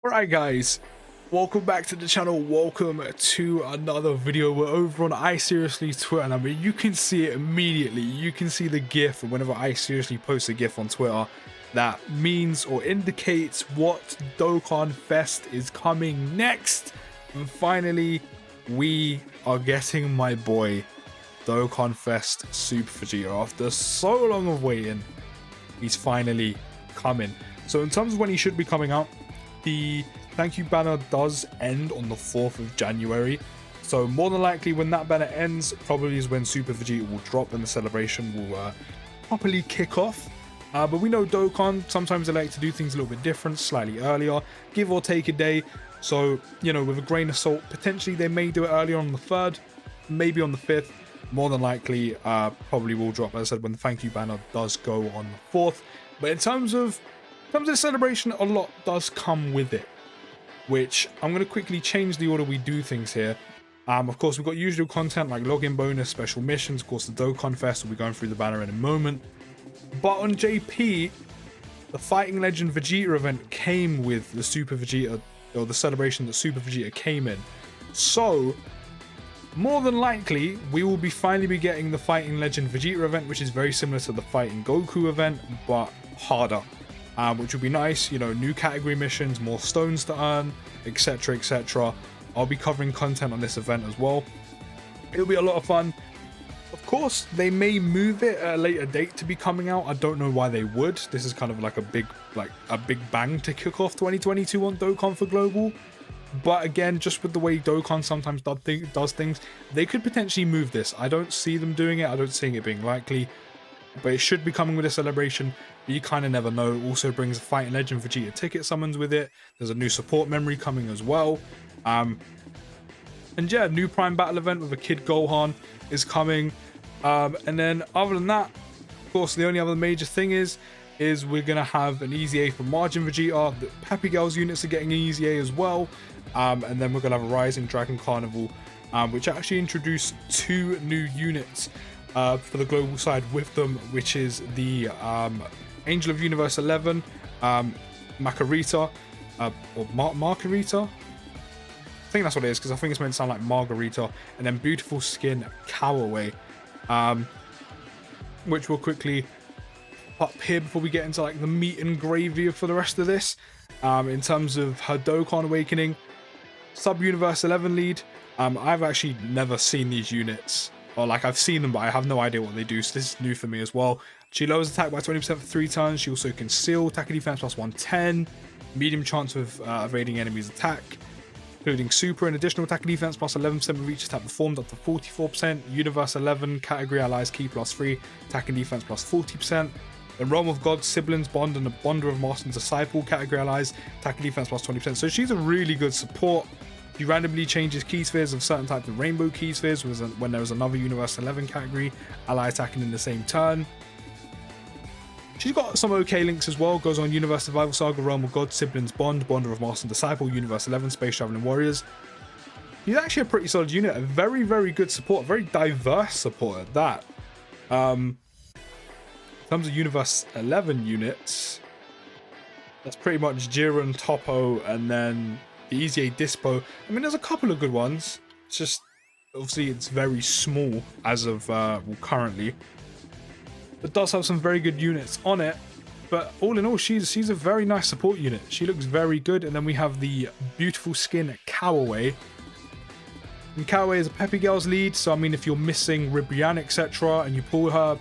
Alright guys, welcome back to the channel, welcome to another video. We're over on I Seriously Twitter, and I mean you can see it immediately. You can see the gif whenever I Seriously post a gif on Twitter that means or indicates what Dokkan Fest is coming next. And finally, we are getting my boy Dokkan Fest Super Vegeta. After so long of waiting, he's finally coming. So in terms of when he should be coming out, the thank you banner does end on the 4th of January. So more than likely when that banner ends, probably is when Super Vegeta will drop and the celebration will properly kick off. But we know Dokkan, sometimes they like to do things a little bit different, slightly earlier, give or take a day. So, you know, with a grain of salt, potentially they may do it earlier on the 3rd, maybe on the 5th. More than likely, probably will drop, as I said, when the thank you banner does go on the 4th. But in terms of the celebration, a lot does come with it, which I'm going to quickly change the order we do things here. Of course, we've got usual content like login bonus, special missions, of course the Dokkan Fest, we'll be going through the banner in a moment. But on JP, the Fighting Legend Vegeta event came with the Super Vegeta, or the celebration that Super Vegeta came in. So, more than likely, we will finally be getting the Fighting Legend Vegeta event, which is very similar to the Fighting Goku event, but harder. Which will be nice, you know, new category missions, more stones to earn, etc, etc. I'll be covering content on this event as well. It'll be a lot of fun. Of course, they may move it at a later date to be coming out. I don't know why they would. This is kind of like a big bang to kick off 2022 on Dokkan for Global. But again, just with the way Dokkan sometimes does things, they could potentially move this. I don't see them doing it. I don't see it being likely. But it should be coming with a celebration, but you kind of never know. It also brings a Fighting Legend Vegeta ticket summons with it. There's a new support memory coming as well. And yeah, new Prime Battle event with a Kid Gohan is coming. And then other than that, of course, the only other major thing is we're going to have an Easy A for Margin Vegeta. The Peppy Girls units are getting an Easy A as well. And then we're going to have a Rising Dragon Carnival, which actually introduced 2 new units for the global side with them, which is the Angel of Universe 11, Makarita, or Margarita. I think that's what it is, because I think it's meant to sound like Margarita. And then Beautiful Skin Cowaway, which will quickly up here before we get into like the meat and gravy for the rest of this. In terms of her Dokkan Awakening, Sub Universe 11 lead. I've actually never seen these units. Or like I've seen them, but I have no idea what they do, so this is new for me as well. She lowers attack by 20% for 3 turns. She also can seal, attack and defense plus 110, medium chance of evading enemies' attack, including super and additional attack and defense plus 11% with each attack performed up to 44%. Universe 11 category allies key plus 3, attack and defense plus 40%. The Realm of Gods, Siblings, Bond, and the Bonder of Master and Disciple category allies, attack and defense plus 20%. So she's a really good support. She randomly changes key spheres of certain types of rainbow key spheres when there was another Universe 11 category ally attacking in the same turn. She's got some okay links as well. Goes on Universe Survival Saga, Realm of God, Siblings, Bond, Bonder of Master and Disciple, Universe 11, Space Traveling Warriors. He's actually a pretty solid unit. A very, very good support. Very diverse support at that. In terms of Universe 11 units, that's pretty much Jiren, Toppo, and then the Easy A Dispo. I mean, there's a couple of good ones. It's just, obviously, it's very small as of currently. But does have some very good units on it. But all in all, she's a very nice support unit. She looks very good. And then we have the Beautiful Skin Cowaway. And Cowaway is a Peppy Girls lead. So, I mean, if you're missing Ribrianne, etc., and you pull her,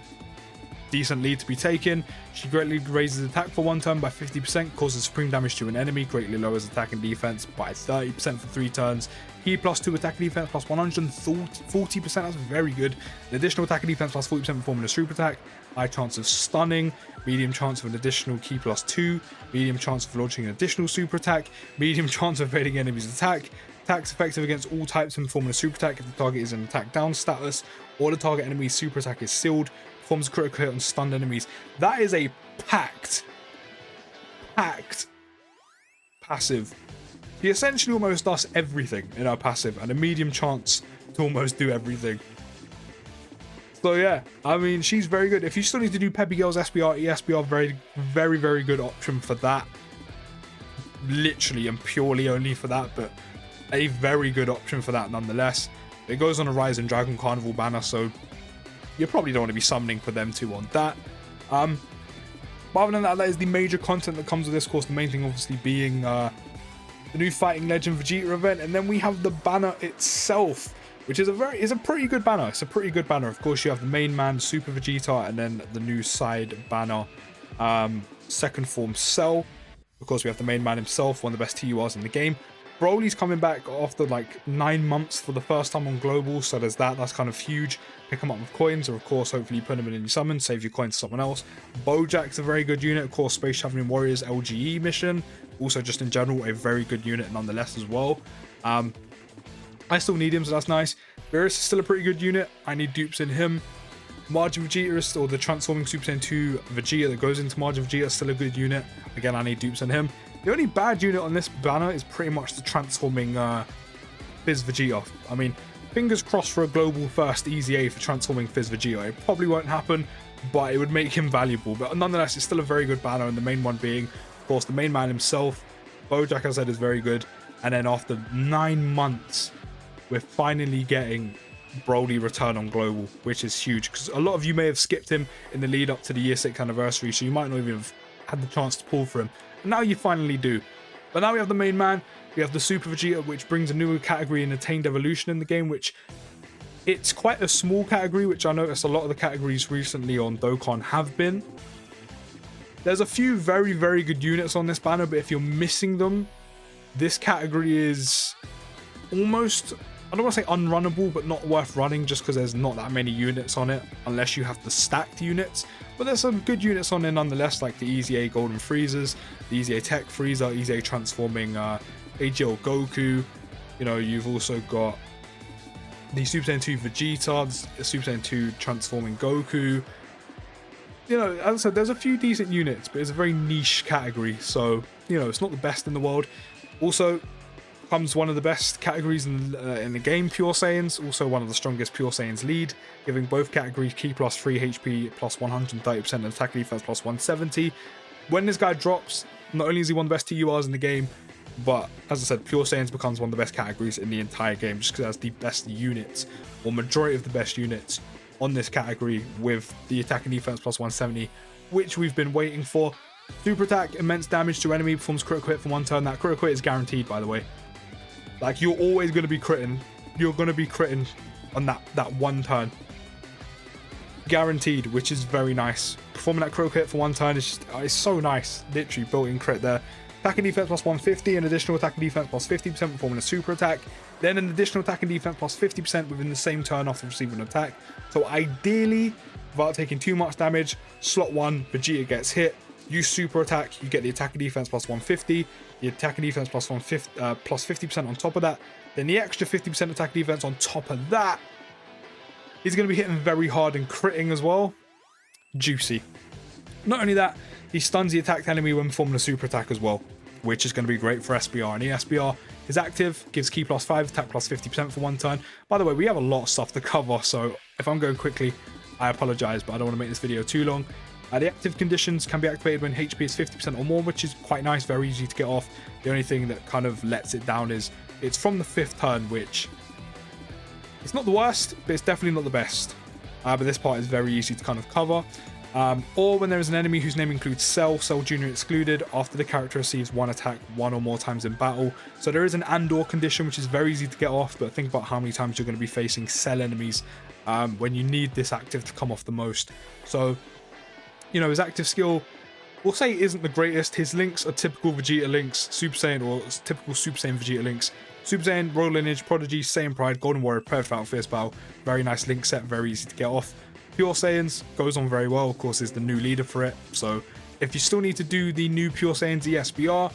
decent lead to be taken. She greatly raises attack for 1 turn by 50%, causes supreme damage to an enemy, greatly lowers attack and defense by 30% for 3 turns. He plus 2 attack and defense plus 140%, that's very good. An additional attack and defense plus 40% performing a super attack. High chance of stunning, medium chance of an additional key plus 2, medium chance of launching an additional super attack, medium chance of evading enemies' attack. Attacks effective against all types and performing a super attack if the target is in attack down status, or the target enemy's super attack is sealed. Performs a critical hit on stunned enemies. That is a packed passive. He essentially almost does everything in our passive, and a medium chance to almost do everything. So yeah, I mean, she's very good. If you still need to do Peppy Girls SBR, ESBR, very, very, very good option for that. literally and purely only for that, but a very good option for that nonetheless. It goes on a Rise and Dragon Carnival banner, so you probably don't want to be summoning for them too on that. But other than that, that is the major content that comes with this course. The main thing obviously being the new Fighting Legend Vegeta event, and then we have the banner itself, which is a pretty good banner. It's a pretty good banner. Of course, you have the main man, Super Vegeta, and then the new side banner, second form Cell. Of course, we have the main man himself, one of the best TURs in the game. Broly's coming back after like 9 months for the first time on Global, so there's that. That's kind of huge. Pick them up with coins, or of course, hopefully you put them in your summon, save your coins to someone else. Bojack's a very good unit. Of course, Space Traveling Warriors LGE mission. Also, just in general, a very good unit nonetheless as well. I still need him, so that's nice. Beerus is still a pretty good unit. I need dupes in him. Margin Vegeta is still the transforming Super Saiyan 2 Vegeta that goes into Margin Vegeta, is still a good unit. Again, I need dupes in him. The only bad unit on this banner is pretty much the transforming Fizz Vegeta. I mean, fingers crossed for a global first easy A for transforming Fizz Vegeta. It probably won't happen, but it would make him valuable. But nonetheless, it's still a very good banner, and the main one being, of course, the main man himself. Bojack, as I said, is very good. And then after 9 months, we're finally getting Broly return on Global, which is huge, because a lot of you may have skipped him in the lead up to the year 6 anniversary, so you might not even have had the chance to pull for him. Now you finally do. But now we have the main man, we have the Super Vegeta, which brings a new category in Attained Evolution in the game, which it's quite a small category, which I noticed a lot of the categories recently on Dokkan have been. There's a few very, very good units on this banner, but if you're missing them, this category is almost, I don't want to say unrunnable, but not worth running, just because there's not that many units on it, unless you have the stacked units. But there's some good units on there nonetheless, like the Easy A Golden Freezers, the Easy A Tech Freezer, Easy A Transforming AGL Goku. You know, you've also got the Super Saiyan 2 Vegeta, the Super Saiyan 2 Transforming Goku. You know, as I said, there's a few decent units, but it's a very niche category, so, you know, it's not the best in the world. Also, comes one of the best categories in the game, Pure Saiyans, also one of the strongest Pure Saiyans lead, giving both categories Ki plus 3 HP plus 130% and attack defense plus 170. When this guy drops, not only is he one of the best TURs in the game, but as I said, Pure Saiyans becomes one of the best categories in the entire game, just because it has the best units, or majority of the best units on this category, with the attack and defense plus 170, which we've been waiting for. Super attack, immense damage to enemy, performs critical hit for 1 turn. That critical hit is guaranteed, by the way. Like, you're always going to be critting. You're going to be critting on that 1 turn. Guaranteed, which is very nice. Performing that critical hit for 1 turn is just, it's so nice. Literally built-in crit there. Attack and defense plus 150, an additional attack and defense plus 50% performing a super attack. Then an additional attack and defense plus 50% within the same turn after receiving an attack. So ideally, without taking too much damage, slot 1, Vegeta gets hit. Use super attack, you get the attack and defense plus 150, the attack and defense plus 50% on top of that. Then the extra 50% attack and defense on top of that is going to be hitting very hard and critting as well. Juicy. Not only that, he stuns the attacked enemy when performing a super attack as well, which is going to be great for SBR. And the SBR is active, gives Ki plus 5, attack plus 50% for 1 turn. By the way, we have a lot of stuff to cover, so if I'm going quickly, I apologize, but I don't want to make this video too long. The active conditions can be activated when HP is 50% or more, which is quite nice, very easy to get off. The only thing that kind of lets it down is it's from the 5th turn, which it's not the worst, but it's definitely not the best. But this part is very easy to kind of cover. Or when there is an enemy whose name includes Cell Jr. excluded, after the character receives 1 attack 1 or more times in battle. So there is an and/or condition, which is very easy to get off, but think about how many times you're going to be facing Cell enemies when you need this active to come off the most. So, you know, his active skill, we'll say, isn't the greatest. His links are typical Vegeta links, Super Saiyan, or typical Super Saiyan Vegeta links. Super Saiyan, Royal Lineage, Prodigy, Saiyan Pride, Golden Warrior, Perfect Battle, Fierce Battle. Very nice link set, very easy to get off. Pure Saiyans goes on very well, of course, is the new leader for it. So if you still need to do the new Pure Saiyans ESBR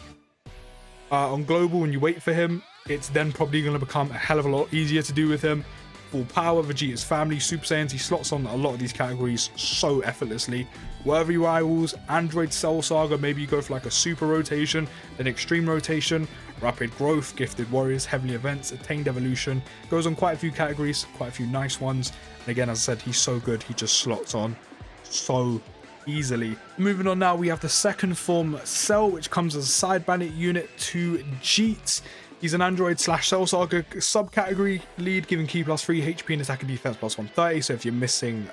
on Global and you wait for him, it's then probably going to become a hell of a lot easier to do with him. Full power, Vegeta's family, Super Saiyans, he slots on a lot of these categories so effortlessly. Worthy rivals, Android Cell Saga, maybe you go for like a super rotation, then extreme rotation, rapid growth, gifted warriors, heavenly events, attained evolution. Goes on quite a few categories, quite a few nice ones. And again, as I said, he's so good, he just slots on so easily. Moving on now, we have the second form, Cell, which comes as a side bandit unit to Jeet. He's an android slash Cell Saga subcategory lead, giving key plus 3 HP and attack and defense plus 130. So if you're missing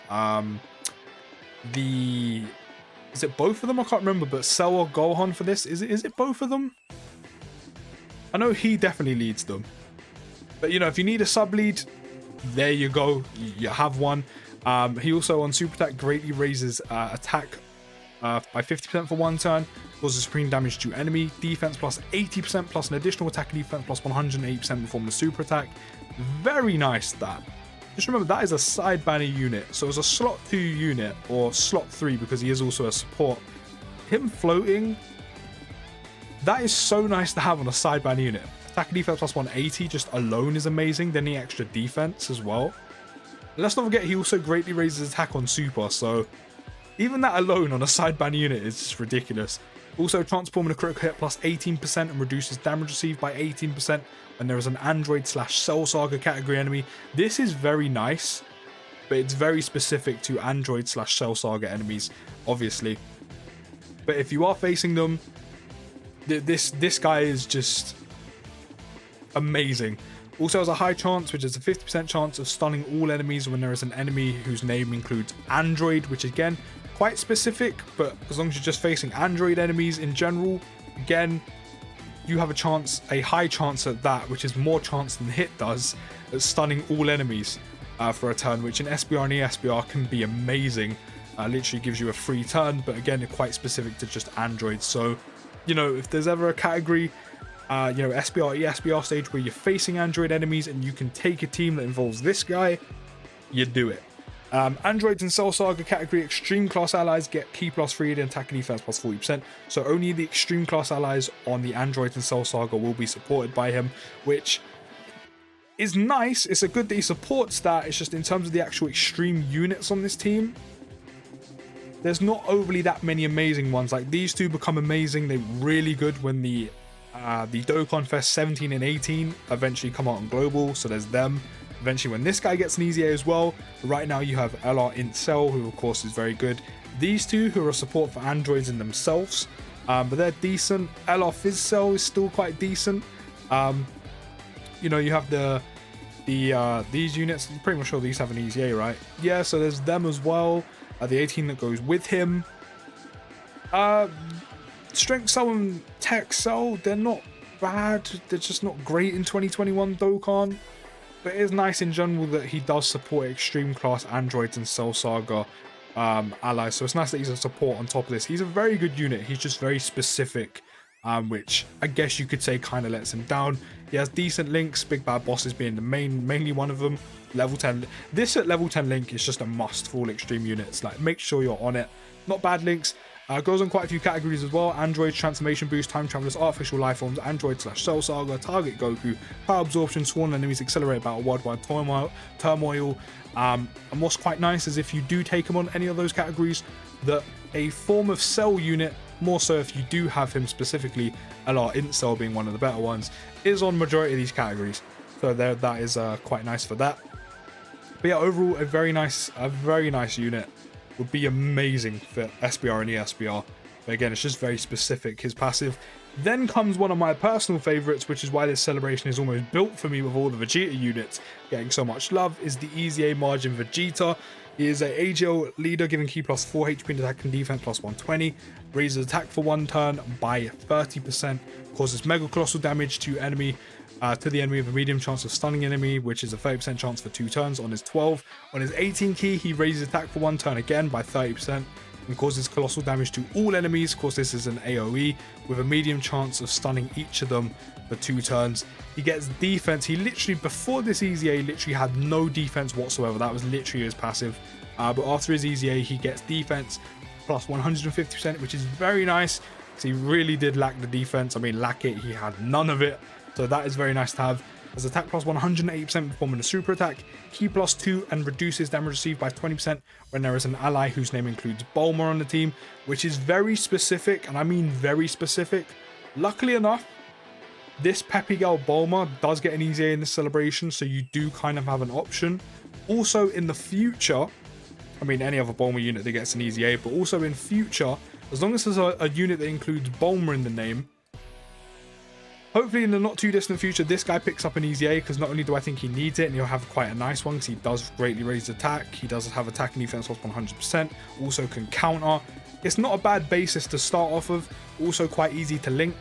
is it both of them? I can't remember, but Cell or Gohan for this. Is it both of them? I know he definitely leads them. But you know, if you need a sub lead, there you go. You have one. He also on super attack greatly raises attack by 50% for 1 turn, causes supreme damage to enemy, defense plus 80% plus an additional attack and defense plus 108% in the form of a super attack. Very nice that. Just remember that is a side banner unit, so as a slot 2 unit or slot 3 because he is also a support. Him floating, that is so nice to have on a side banner unit. Attack and defense plus 180 just alone is amazing, then the extra defense as well. And let's not forget he also greatly raises attack on super, so even that alone on a side banner unit is just ridiculous. Also transforming a critical hit plus 18% and reduces damage received by 18% when there is an android slash Cell Saga category enemy. This is very nice, but it's very specific to android slash Cell Saga enemies, obviously. But if you are facing them, this guy is just amazing. Also has a high chance, which is a 50% chance of stunning all enemies when there is an enemy whose name includes android, which again, quite specific, but as long as you're just facing android enemies in general, again, you have a high chance at that, which is more chance than hit does, at stunning all enemies for a turn, which in SBR and ESBR can be amazing. Literally gives you a free turn, but again, it's quite specific to just androids. So, you know, if there's ever a category, you know, SBR, ESBR stage where you're facing android enemies and you can take a team that involves this guy, you do it. Androids and Cell Saga category extreme class allies get key plus 3 and attack and defense plus 40%. So only the extreme class allies on the Androids and Cell Saga will be supported by him, which is nice. It's a good that he supports that. It's just in terms of the actual extreme units on this team, there's not overly that many amazing ones. Like these two become amazing. They're really good when the DOKKANFEST 17 and 18 eventually come out on global. So there's them. Eventually when this guy gets an EZA as well. Right now you have LR Int Cell, who of course is very good. These two who are support for androids in themselves, but they're decent. LR Fizz Cell is still quite decent. You know, you have these units. I'm pretty much sure these have an EZA, right? Yeah, so there's them as well. The 18 that goes with him. Strength Cell and Tech Cell, they're not bad. They're just not great in 2021 Dokkan. But it is nice in general that he does support extreme class androids and Cell Saga allies. So it's nice that he's a support on top of this. He's a very good unit. He's just very specific, which I guess you could say kind of lets him down. He has decent links, Big Bad Bosses being the mainly one of them. Level 10. This at level 10 link is just a must for all extreme units. Like, make sure you're on it. Not bad links. Goes on quite a few categories as well. Androids, Transformation Boost, Time Travelers, Artificial Life Forms, Android slash Cell Saga, Target Goku, Power Absorption, Sworn Enemies, Accelerate Battle, Worldwide Turmoil. And what's quite nice is if you do take him on any of those categories, that a form of Cell unit, more so if you do have him specifically, LR Int Cell being one of the better ones, is on majority of these categories. So there, that is quite nice for that. But yeah, overall, a very nice unit. Would be amazing for SBR and ESBR. But again, it's just very specific, his passive. Then comes one of my personal favorites, which is why this celebration is almost built for me with all the Vegeta units getting so much love, is the EZA Margin Vegeta. He is a AGL leader, giving key plus 4 HP and attack and defense plus 120. Raises attack for 1 turn by 30%. Causes mega colossal damage to the enemy with a medium chance of stunning enemy, which is a 30% chance for 2 turns on his 12. On his 18 key, he raises attack for 1 turn again by 30% and causes colossal damage to all enemies. Of course, this is an AoE with a medium chance of stunning each of them for 2 turns. He gets defense. He literally, before this EZA, literally had no defense whatsoever. That was literally his passive. But after his EZA, he gets defense plus 150%, which is very nice because he really did lack the defense. I mean, lack it, he had none of it. So that is very nice to have. As attack plus 180% performing a super attack, key plus 2 and reduces damage received by 20% when there is an ally whose name includes Bulma on the team, which is very specific, and I mean very specific. Luckily enough, this Peppy Girl Bulma does get an EZA in this celebration, so you do kind of have an option. Also in the future, I mean, any other Bulma unit that gets an easy A, but also in future, as long as there's a unit that includes Bulma in the name, hopefully in the not too distant future, this guy picks up an easy A, because not only do I think he needs it, and he'll have quite a nice one, because he does greatly raise attack, he does have attack and defense plus 100%, also can counter. It's not a bad basis to start off of, also quite easy to link.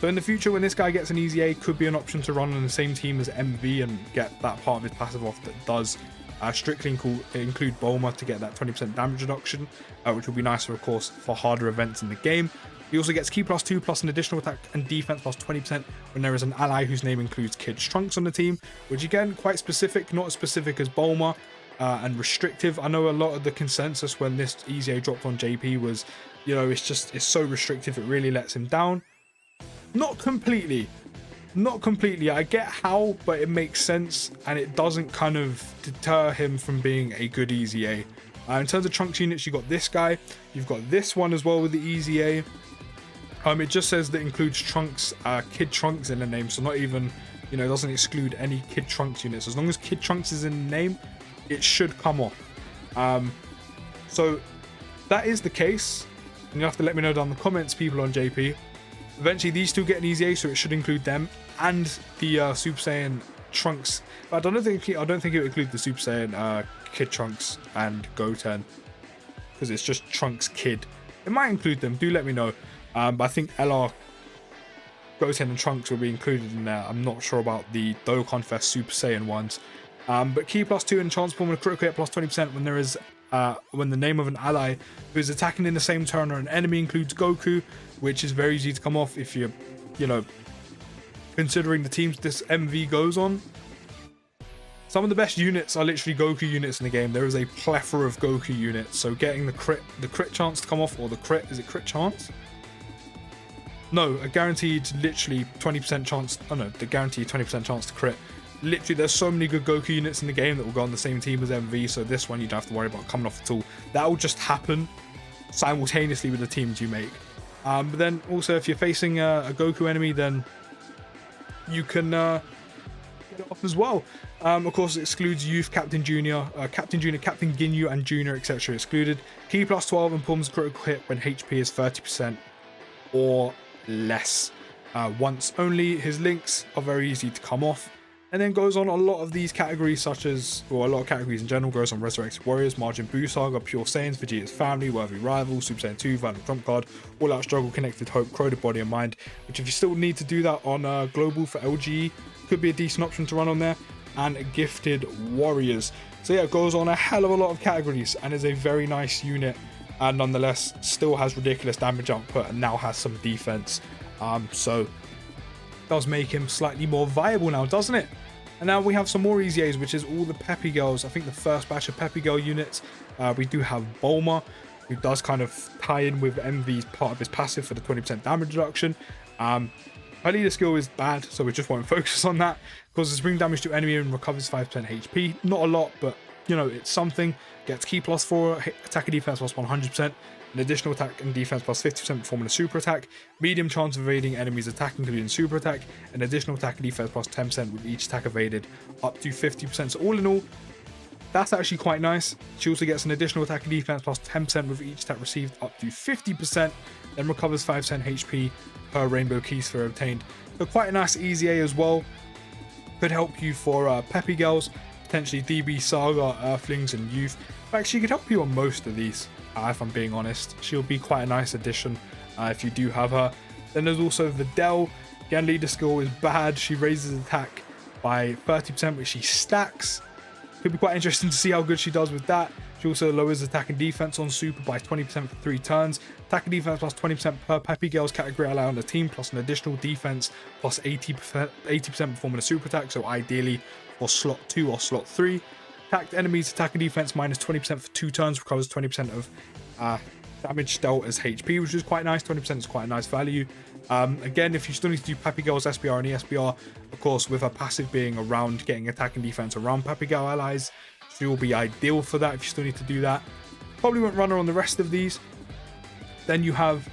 So in the future, when this guy gets an easy A, could be an option to run on the same team as MV and get that part of his passive off that does strictly include Bulma to get that 20% damage reduction, which will be nicer, of course, for harder events in the game. He also gets Ki +2 plus an additional attack and defense plus 20% when there is an ally whose name includes Kid Trunks on the team, which again, quite specific, not as specific as Bulma, and restrictive. I know a lot of the consensus when this easy A dropped on JP was, you know, it's so restrictive, it really lets him down. Not completely. I get how, but it makes sense, and it doesn't kind of deter him from being a good easy A. In terms of Trunks units, you got this guy, you've got this one as well with the easy A. It just says that includes Trunks, Kid Trunks in the name, so not even, you know, it doesn't exclude any Kid Trunks units. As long as Kid Trunks is in the name, it should come off. So that is the case, and you have to let me know down in the comments, people on JP. Eventually these two get an easy A, so it should include them and the Super Saiyan Trunks. But I don't think it would include the Super Saiyan Kid Trunks and Goten, because it's just Trunks Kid. It might include them, do let me know. But I think LR, Goten and Trunks will be included in there. I'm not sure about the DOKKANFEST Super Saiyan ones. But Ki +2 and Transform and critical hit plus 20% when there is when the name of an ally who is attacking in the same turn or an enemy includes Goku, which is very easy to come off if you're, you know, considering the teams this MV goes on. Some of the best units are literally Goku units in the game. There is a plethora of Goku units, so getting the crit chance to come off, or the crit, is it crit chance? No, a guaranteed literally 20% chance, oh no, the guaranteed 20% chance to crit. Literally, there's so many good Goku units in the game that will go on the same team as MV, so this one you don't have to worry about coming off at all. That will just happen simultaneously with the teams you make. But then also, if you're facing a Goku enemy, then you can get it off as well. Of course, it excludes Youth, Captain Junior, Captain Ginyu, and Junior, etc. excluded. Ki +12 and performs critical hit when HP is 30% or less. Once only. His links are very easy to come off. And then goes on a lot of these categories, such as, well, a lot of categories in general, goes on Resurrected Warriors, Majin Buu Saga, Pure Saiyans, Vegeta's Family, Worthy Rival, Super Saiyan 2, Violent Trump Card, All Out Struggle, Connected Hope, Crowded Body and Mind, which if you still need to do that on Global for LGE, could be a decent option to run on there, and Gifted Warriors. So yeah, it goes on a hell of a lot of categories, and is a very nice unit, and nonetheless, still has ridiculous damage output, and now has some defense. So does make him slightly more viable now, doesn't it? And now we have some more easy A's, which is all the Peppy Girls. I think the first batch of Peppy Girl units. We do have Bulma, who does kind of tie in with MV's part of his passive for the 20% damage reduction. Her leader skill is bad, so we just won't focus on that. Causes spring damage to enemy and recovers 5% HP. Not a lot, but you know, it's something. Gets Ki +4, attack and defense plus 100%. An additional attack and defense plus 50% performing a super attack, medium chance of evading enemies attack including super attack, an additional attack and defense plus 10% with each attack evaded up to 50%. So all in all, that's actually quite nice. She also gets an additional attack and defense plus 10% with each attack received up to 50%, then recovers 5% HP per rainbow key sphere obtained. So quite a nice easy A as well. Could help you for Peppy Girls, potentially DB Saga, Earthlings and Youth. Actually, she could help you on most of these. If I'm being honest, she'll be quite a nice addition if you do have her. Then there's also Videl. Again, leader skill is bad. She raises attack by 30%, which she stacks. Could be quite interesting to see how good she does with that. She also lowers attack and defense on super by 20% for 3 turns. Attack and defense plus 20% per Peppy Girls category ally on the team, plus an additional defense plus 80% performing a super attack. So ideally for slot 2 or slot 3. Attacked enemies, attack and defense minus 20% for 2 turns, recovers 20% of damage dealt as HP, which is quite nice. 20% is quite a nice value. Again, if you still need to do Peppy Girls SBR and ESBR, of course, with her passive being around getting attack and defense around Peppy Girl allies, she will be ideal for that if you still need to do that. Probably won't run her on the rest of these. Then you have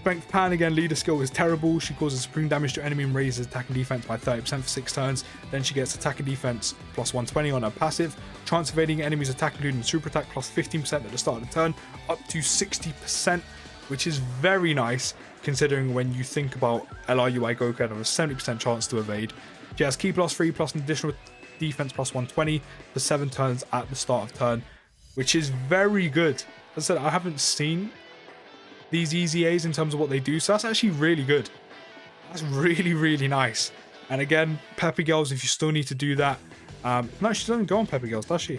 Strength Pan, again, leader skill is terrible. She causes supreme damage to enemy and raises attack and defense by 30% for 6 turns. Then she gets attack and defense plus 120 on her passive. Chance evading enemies attack, including super attack, plus 15% at the start of the turn, up to 60%, which is very nice considering when you think about LRUI Goku have a 70% chance to evade. She has Ki plus 3 plus an additional defense plus 120 for 7 turns at the start of turn, which is very good. As I said, I haven't seen these EZAs in terms of what they do, so that's actually really good. That's really, really nice. And again, Peppy Girls, if you still need to do that. No, she doesn't go on Peppy Girls, does she?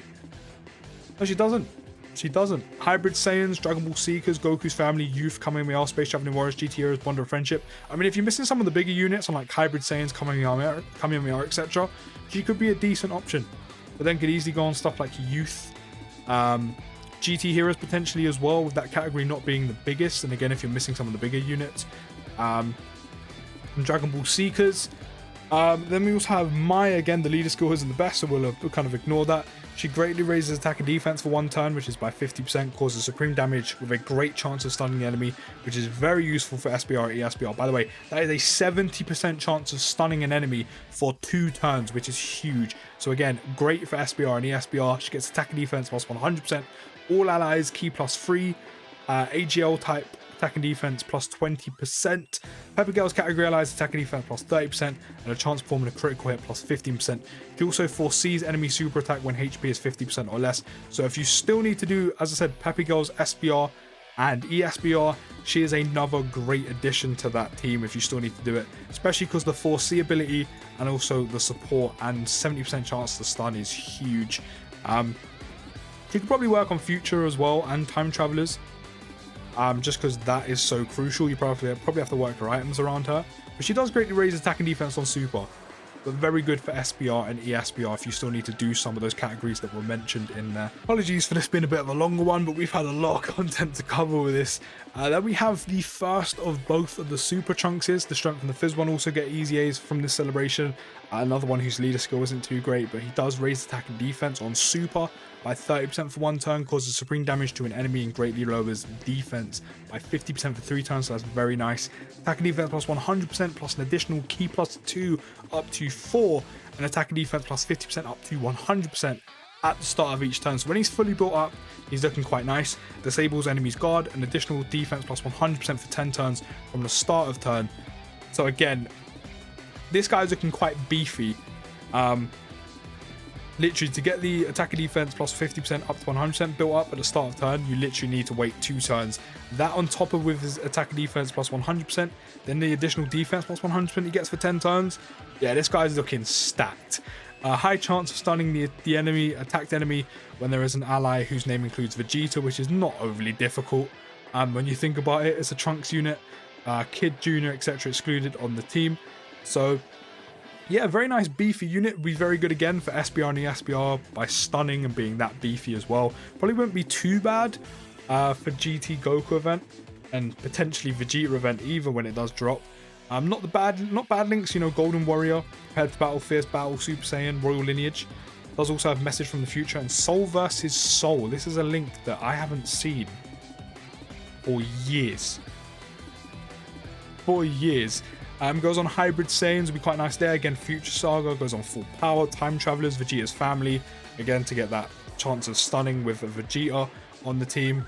No, she doesn't. She doesn't. Hybrid Saiyans, Dragon Ball Seekers, Goku's Family, Youth, Kamehameha, Space Traveling Warriors, GT Heroes, Bond of Friendship. I mean, if you're missing some of the bigger units on like Hybrid Saiyans, Kamehameha, etc., she could be a decent option. But then could easily go on stuff like Youth, GT Heroes potentially as well, with that category not being the biggest. And again, if you're missing some of the bigger units, and Dragon Ball Seekers. Then we also have Maya, again, the leader skill isn't the best, so we'll kind of ignore that. She greatly raises attack and defense for 1 turn, which is by 50%, causes supreme damage with a great chance of stunning the enemy, which is very useful for SBR and ESBR. By the way, that is a 70% chance of stunning an enemy for 2 turns, which is huge. So again, great for SBR and ESBR. She gets attack and defense plus 100%. All allies, Ki plus 3. AGL type attack and defense plus 20%. Pepper Girl's category allies attack and defense plus 30%, and a chance performing a critical hit plus 15%. She also foresees enemy super attack when HP is 50% or less. So if you still need to do, as I said, Pepper Girl's SBR and ESBR, she is another great addition to that team if you still need to do it, especially because the foreseeability and also the support and 70% chance to stun is huge. She could probably work on Future as well and Time Travelers. Just because that is so crucial. You probably have to work her items around her. But she does greatly raise attack and defense on Super. But very good for SBR and ESBR if you still need to do some of those categories that were mentioned in there. Apologies for this being a bit of a longer one, but we've had a lot of content to cover with this. Then we have the first of both of the Super Trunkses. The Strength and the Fizz one also get EZAs from this celebration. Another one whose leader skill isn't too great, but he does raise attack and defense on Super by 30% for 1 turn, causes supreme damage to an enemy and greatly lowers defense by 50% for 3 turns, so that's very nice. Attack and defense plus 100% plus an additional Ki plus 2 up to 4, and attack and defense plus 50% up to 100% at the start of each turn. So when he's fully built up, he's looking quite nice. Disables enemy's guard, an additional defense plus 100% for 10 turns from the start of turn. So again, this guy's looking quite beefy. Literally, to get the attack and defense plus 50% up to 100% built up at the start of turn, you literally need to wait 2 turns. That on top of with his attack and defense plus 100%, then the additional defense plus 100% he gets for 10 turns. Yeah, this guy's looking stacked. A high chance of stunning the enemy, attacked enemy, when there is an ally whose name includes Vegeta, which is not overly difficult. When you think about it, it's a Trunks unit, Kid Jr., etc. excluded on the team. So yeah, very nice beefy unit. Would be very good again for SBR and ESBR by stunning and being that beefy as well. Probably wouldn't be too bad for GT Goku event and potentially Vegeta event either when it does drop. Not bad links, you know, Golden Warrior, Prepared for Battle, Fierce Battle, Super Saiyan, Royal Lineage. Does also have Message from the Future and Soul versus Soul. This is a link that I haven't seen for years. Goes on Hybrid Saiyans, will be quite nice there. Again, Future Saga goes on Full Power. Time Travelers, Vegeta's Family, again to get that chance of stunning with a Vegeta on the team.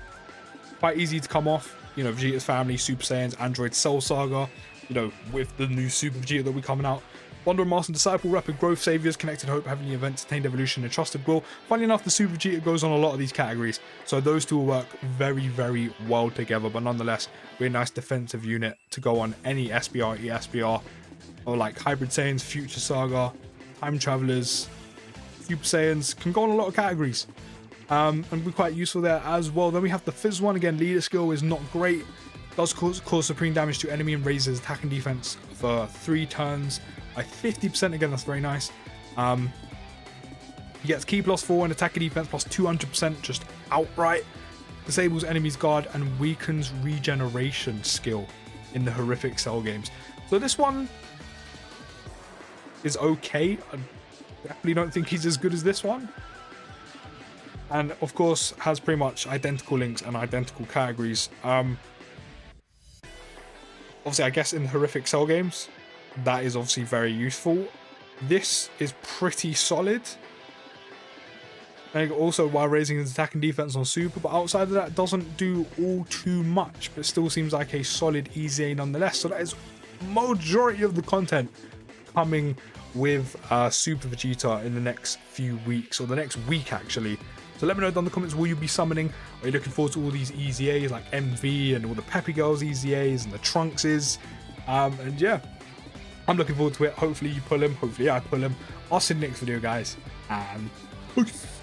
Quite easy to come off, you know, Vegeta's Family, Super Saiyans, Android Soul Saga, you know, with the new Super Vegeta that will be coming out. Wanderer, Master and Disciple, Rapid Growth, Saviors, Connected Hope, Heavenly Events, Attained Evolution, and Trusted Will. Funnily enough, the Super Vegeta goes on a lot of these categories, so those two will work very, very well together, but nonetheless, really nice defensive unit to go on any SBR, ESBR, or like Hybrid Saiyans, Future Saga, Time Travelers, Super Saiyans, can go on a lot of categories, and be quite useful there as well. Then we have the Fizz one, again, leader skill is not great, does cause supreme damage to enemy and raises attack and defense for 3 turns. By 50%, again, that's very nice. He gets Ki plus 4 and attack and defense plus 200% just outright. Disables enemy's guard and weakens regeneration skill in the horrific Cell games. So this one is okay. I definitely don't think he's as good as this one. And of course, has pretty much identical links and identical categories. Obviously, I guess in horrific cell games, that is obviously very useful. This is pretty solid. And also while raising his attack and defense on super, but outside of that, doesn't do all too much, but still seems like a solid easy A nonetheless. So that is majority of the content coming with Super Vegeta in the next few weeks, or the next week actually. So let me know down in the comments, will you be summoning? Are you looking forward to all these easy A's like MV and all the Peppy Girls easy A's and the Trunkses? And yeah, I'm looking forward to it. Hopefully you pull him, hopefully I pull him. I'll see you in the next video, guys, and peace.